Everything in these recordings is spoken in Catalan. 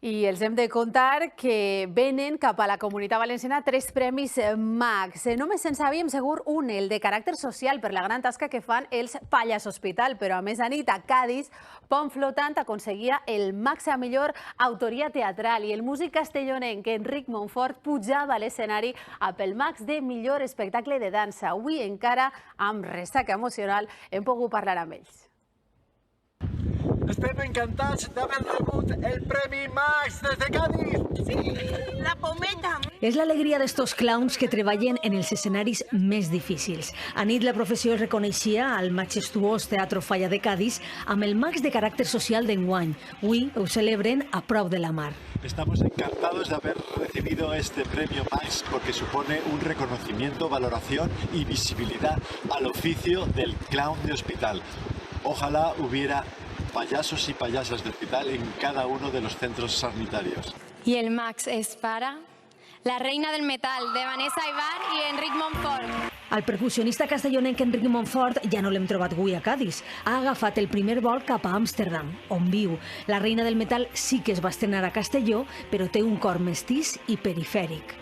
I els hem de contar que venen cap a la Comunitat Valenciana 3 premis Max. Només en sabíem segur un, el de caràcter social, per la gran tasca que fan els Pallars Hospital, però a més anit a Cádiz, Pont Flotant aconseguia el Max a millor autoria teatral i el músic castellonenc Enric Montfort pujava a l'escenari pel Max de millor espectacle de dansa. Avui encara, amb ressaca emocional, hem pogut parlar amb ells. Estem encantats d'haver rebut el Premi Max des de Cádiz. Sí, la pometa. És l'alegria d'estos clowns que treballen en els escenaris més difícils. Anit la professió es reconeixia al majestuós Teatro Falla de Cádiz amb el Max de caràcter social d'enguany. Avui ho celebren a prop de la mar. Estamos encantados de haber recibido este premio Max porque supone un reconocimiento, valoración y visibilidad al oficio del clown de hospital. Ojalá hubiera payasos y payasas de hospital en cada uno de los centros sanitarios. Y el Max es para la reina del metal, de Vanessa Ibar y Enric Montfort. El percussionista castellonenc Enric Montfort ja no l'hem trobat avui a Cádiz. Ha agafat el primer vol cap a Amsterdam, on viu. La reina del metal sí que es va estrenar a Castelló, però té un cor mestís i perifèric.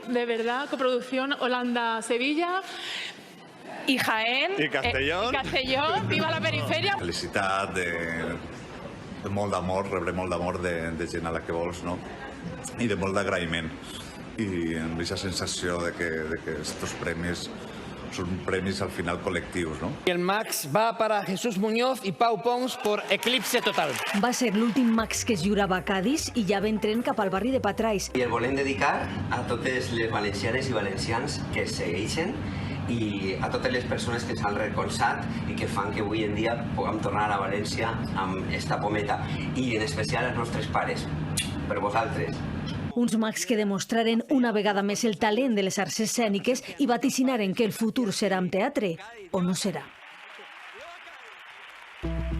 De verdad, coproducción Holanda-Sevilla y Jaén. Y Castellón. Castellón, viva la periferia. Felicitat, de molt d'amor, rebre molt d'amor de gent a la que vols, no? I de molt d'agraïment. I amb aquesta sensació de que estos premis son premis al final colectivos, ¿no? El Max va para Jesús Muñoz y Pau Pons por Eclipse Total. Va ser l'últim Max que es lliurava a Cádiz i ja ven tren cap al barri de Patrais. I el volem dedicar a totes les valencianes i valencians que segueixen i a totes les persones que s'han recolzat i que fan que avui en dia puguem tornar a València amb esta pometa. I en especial als nostres pares, per vosaltres. Uns Max que demostraren una vegada més el talent de les arts escèniques i vaticinaren que el futur serà amb teatre o no serà.